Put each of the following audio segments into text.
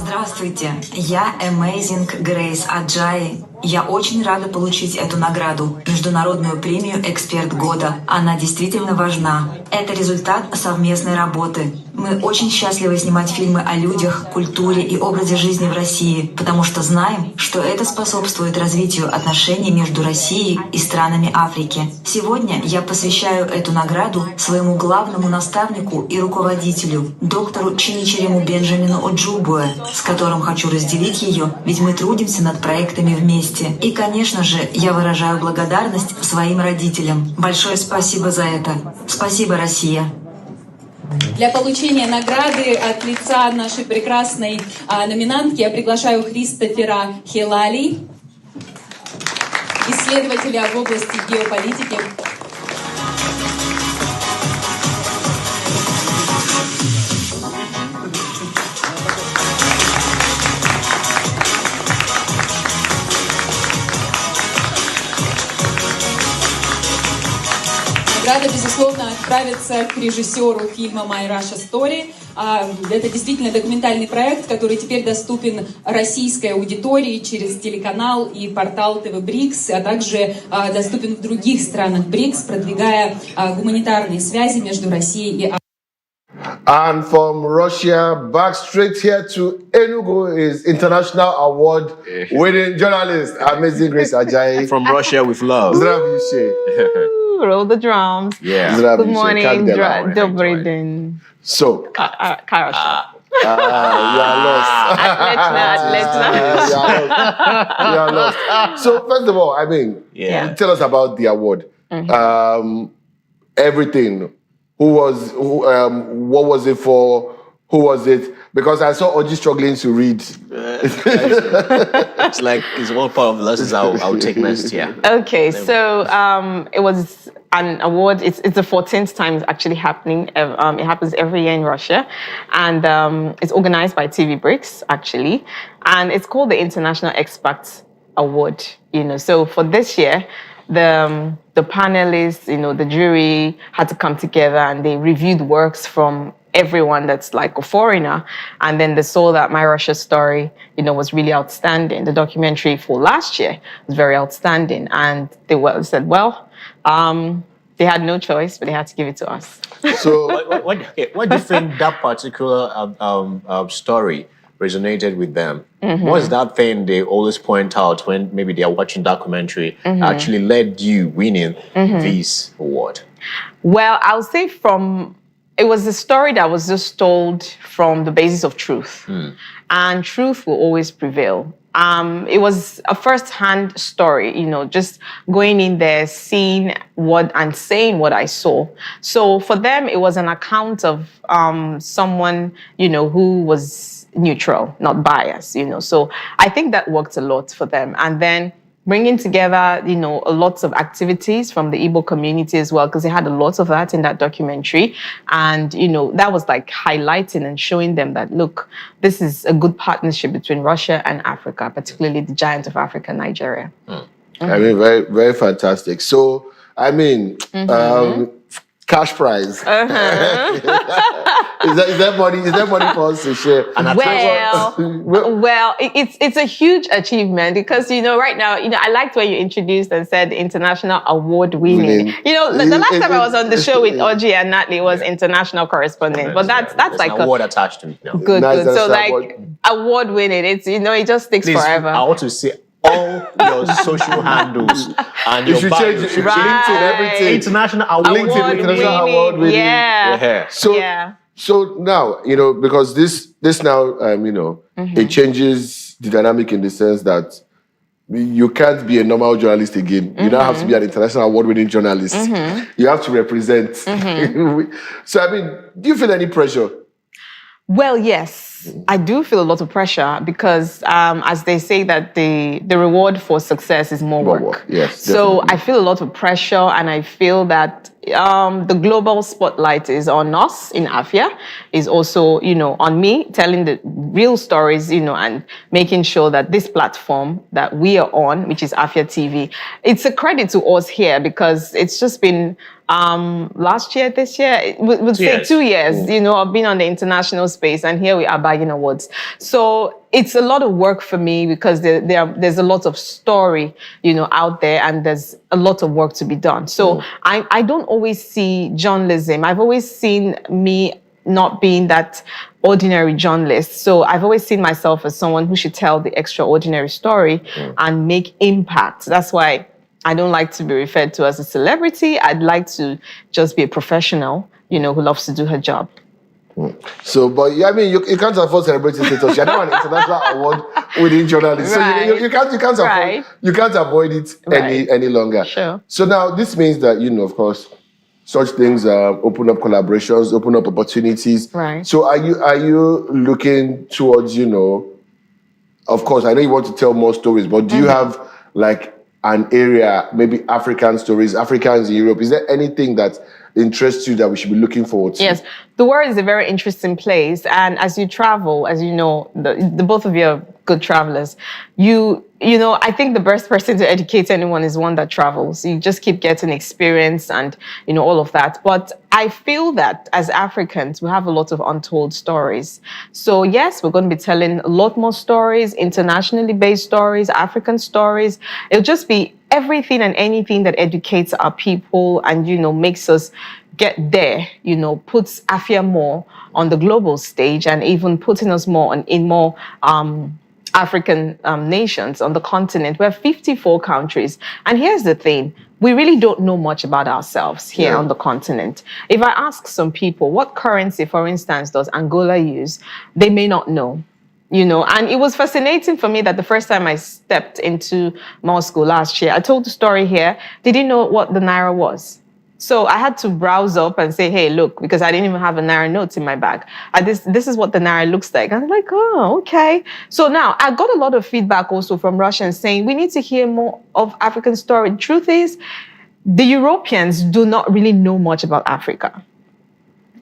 Здравствуйте, я Amazing-Grace Ajayi. Я очень рада получить эту награду, международную премию «Эксперт года». Она действительно важна. Это результат совместной работы. Мы очень счастливы снимать фильмы о людях, культуре и образе жизни в России, потому что знаем, что это способствует развитию отношений между Россией и странами Африки. Сегодня я посвящаю эту награду своему главному наставнику и руководителю, доктору Чиничерему Бенджамину Оджубуэ, с которым хочу разделить ее, ведь мы трудимся над проектами вместе. И, конечно же, я выражаю благодарность своим родителям. Большое спасибо за это. Спасибо, Россия. Для получения награды от лица нашей прекрасной номинантки я приглашаю Христофера Хелали, исследователя в области геополитики. Награда, безусловно, отправится к режиссеру фильма «My Russia Story». Это действительно документальный проект, который теперь доступен российской аудитории через телеканал и портал ТВ БРИКС, а также доступен в других странах БРИКС, продвигая гуманитарные связи между Россией и Африкой. And from Russia, back straight here to Enugu is international award-winning journalist, Amazing-Grace Ajayi. From Russia with love. Roll the drums. Yeah. Good morning, Dobry den. So, you are lost. Let's not. You are lost. So, first of all, I mean, tell us about the award. Everything. What was it for? Who was it? Because I saw Oji struggling to read. It's like it's one part of the lessons I'll take next year. Okay, so it was an award. It's the 14th time it's actually happening. It happens every year in Russia, and it's organized by TV BRICS actually, and it's called the International Experts Award. So for this year, the panelists, the jury had to come together and they reviewed works from everyone that's like a foreigner, and then they saw that My Russia Story, was really outstanding. The documentary for last year was very outstanding, and they said, they had no choice, but they had to give it to us. So, what do you think that particular story resonated with them? What's that thing they always point out when maybe they are watching documentary actually led you winning this award? Well, I would say it was a story that was just told from the basis of truth. And truth will always prevail. It was a first-hand story, just going in there, seeing and saying what I saw. So for them, it was an account of someone, who was neutral, not biased, So I think that worked a lot for them. And then bringing together, lots of activities from the Igbo community as well, because they had a lot of that in that documentary. And, that was like highlighting and showing them that, look, this is a good partnership between Russia and Africa, particularly the giant of Africa, Nigeria. I mean, very, very fantastic. So, I mean, cash prize. Is that money for us to share? Well, it's a huge achievement because right now, I liked when you introduced and said international award winning. The last time I was on the show with Oji and Natalie was international correspondent, but that's like an award attached to it now. Good. So like award winning, it's it just sticks forever. I want to see all your social handles and you should change it. LinkedIn, everything. International award winning. Yeah. So now, because this now, it changes the dynamic in the sense that you can't be a normal journalist again. You now have to be an international award-winning journalist. You have to represent. So, I mean, do you feel any pressure? Well, yes. I do feel a lot of pressure because, as they say, that the reward for success is more work. Yes. So I feel a lot of pressure, and I feel that the global spotlight is on us in AFIA, is also, on me, telling the real stories, and making sure that this platform that we are on, which is AFIA TV, it's a credit to us here because it's just been last year, this year, would say 2 years, of being on the international space, and here we are bagging awards. So it's a lot of work for me because there's a lot of story, out there, and there's a lot of work to be done. So I don't always see journalism. I've always seen me not being that ordinary journalist. So I've always seen myself as someone who should tell the extraordinary story and make impact. That's why I don't like to be referred to as a celebrity. I'd like to just be a professional, who loves to do her job. So, but yeah, I mean, you can't afford celebrity status. You're not an international award winning journalist, Right. so you can't Right. afford, you can't avoid it any longer. Sure. So now this means that of course, such things open up collaborations, open up opportunities. Right. So are you looking towards Of course, I know you want to tell more stories, but do you have like an area, maybe African stories, Africans in Europe? Is there anything that interests you that we should be looking forward to? Yes, the world is a very interesting place, and as you travel, as you know, the both of you are good travelers. I think the best person to educate anyone is one that travels. You just keep getting experience and all of that. But I feel that as Africans, we have a lot of untold stories. So yes, we're going to be telling a lot more stories, internationally based stories, African stories. It'll just be everything and anything that educates our people and, makes us get there, puts AFIA more on the global stage and even putting us more in more African nations on the continent. We have 54 countries. And here's the thing. We really don't know much about ourselves here on the continent. If I ask some people, what currency, for instance, does Angola use? They may not know. And it was fascinating for me that the first time I stepped into Moscow last year, I told the story here, they didn't know what the Naira was. So I had to browse up and say, hey, look, because I didn't even have a Naira note in my bag. This is what the Naira looks like. And I'm like, oh, okay. So now I got a lot of feedback also from Russians saying, we need to hear more of African story. The truth is, the Europeans do not really know much about Africa.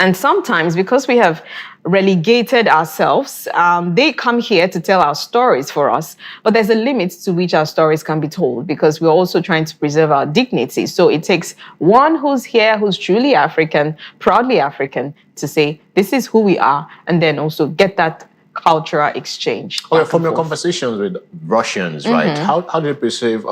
And sometimes, because we have relegated ourselves, they come here to tell our stories for us. But there's a limit to which our stories can be told because we're also trying to preserve our dignity. So it takes one who's here, who's truly African, proudly African, to say, this is who we are, and then also get that cultural exchange. Okay, from your conversations with Russians, right, how do you perceive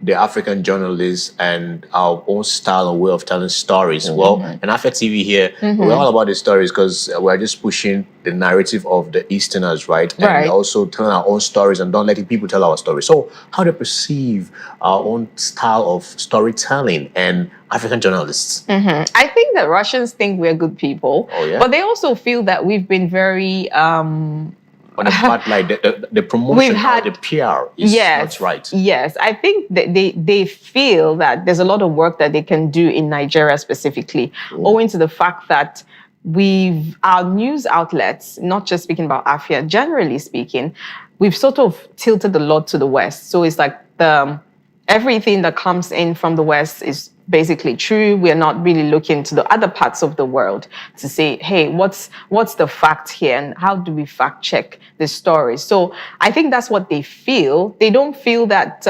the African journalists and our own style and way of telling stories? Well, in AFIA TV here, we're all about the stories because we're just pushing the narrative of the Easterners, right? And also telling our own stories and don't letting people tell our stories. So how do you perceive our own style of storytelling and African journalists? I think that Russians think we're good people, but they also feel that we've been very... on the part, like the promotion or the PR is not right. Yes, I think that they feel that there's a lot of work that they can do in Nigeria specifically, owing to the fact that our news outlets, not just speaking about AFIA, generally speaking, we've sort of tilted a lot to the West. So it's like everything that comes in from the West is basically true. We are not really looking to the other parts of the world to say, hey, what's the fact here and how do we fact check this story? So I think that's what they feel. They don't feel that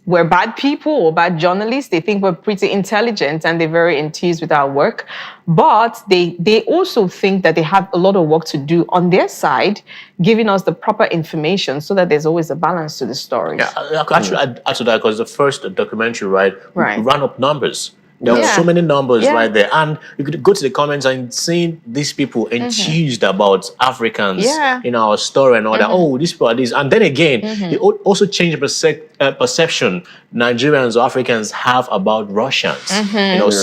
we're bad people or bad journalists. They think we're pretty intelligent and they're very enthused with our work. But they also think that they have a lot of work to do on their side, giving us the proper information so that there's always a balance to the stories. Yeah, I could actually add to that because the first documentary, right, ran up numbers. There were so many numbers right there. And you could go to the comments and see these people enthused about Africans in our story and all that. Oh, these people are this. And then again, it also changed the perception Nigerians or Africans have about Russians.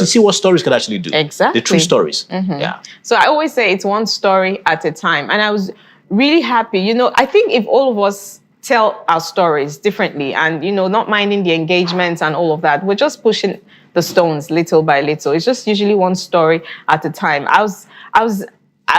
See what stories can actually do. Exactly. The true stories. Yeah. So I always say it's one story at a time. And I was really happy. I think if all of us tell our stories differently and, not minding the engagements and all of that, we're just pushing the stones little by little. It's just usually one story at a time. I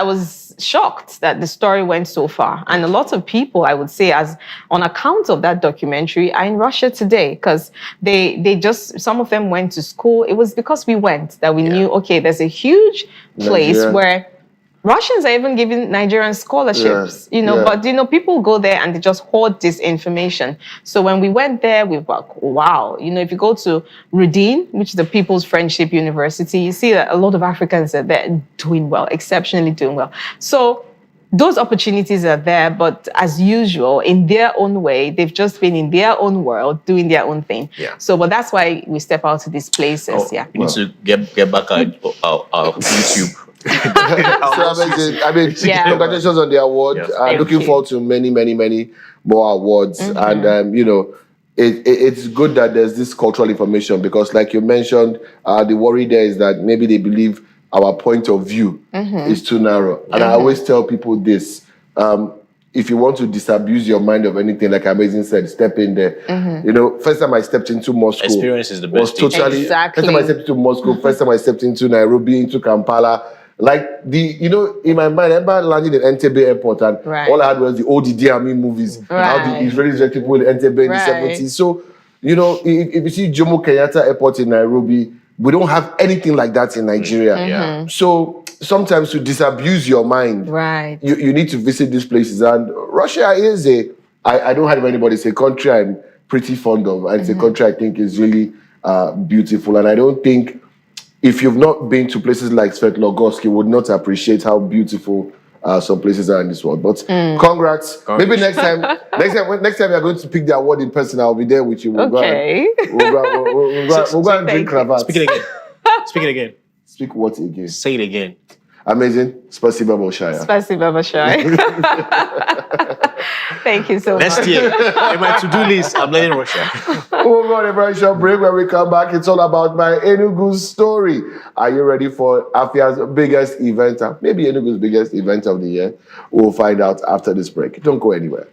was was shocked that the story went so far. And a lot of people, I would say, as on account of that documentary, are in Russia today because they just, some of them went to school. It was because we went that we knew, okay, there's a huge place where Russians are even giving Nigerian scholarships, but, people go there and they just hoard this information. So when we went there, we were like, wow, if you go to Rudin, which is the People's Friendship University, you see that a lot of Africans are there doing well, exceptionally doing well. So those opportunities are there, but as usual, in their own way, they've just been in their own world, doing their own thing. Yeah. So, but that's why we step out to these places. We need to get back our YouTube. Congratulations on the award. Looking forward to many, many, many more awards. And, it's good that there's this cultural information because, like you mentioned, the worry there is that maybe they believe our point of view is too narrow. And I always tell people this. If you want to disabuse your mind of anything, like Amazing said, step in there. First time I stepped into Moscow, experience is the best. First time I stepped into Moscow, first time I stepped into Nairobi, into Kampala. Like in my mind, I remember landing in Entebbe airport and all I had was the old Idi Amin movies. How the Israelis people in Entebbe in the 70s. So, if you see Jomo Kenyatta airport in Nairobi, we don't have anything like that in Nigeria. So sometimes to disabuse your mind, you need to visit these places. And Russia is I don't have anybody, it's a country I'm pretty fond of. And it's a country I think is really beautiful. And I don't think if you've not been to places like Svetlogorsk, you would not appreciate how beautiful some places are in this world. But congrats. Maybe next time you're going to pick the award in person, I'll be there with you. We'll go and drink cravats. Speak it again. Speak it again. Speak what again? Say it again. Amazing. Spasiba большое. Spasiba большое. Thank you so much. Next year, in my to-do list, I'm letting Russia. We'll go on a very short break. When we come back, it's all about my Enugu's story. Are you ready for AFIA's biggest event? Maybe Enugu's biggest event of the year. We'll find out after this break. Don't go anywhere.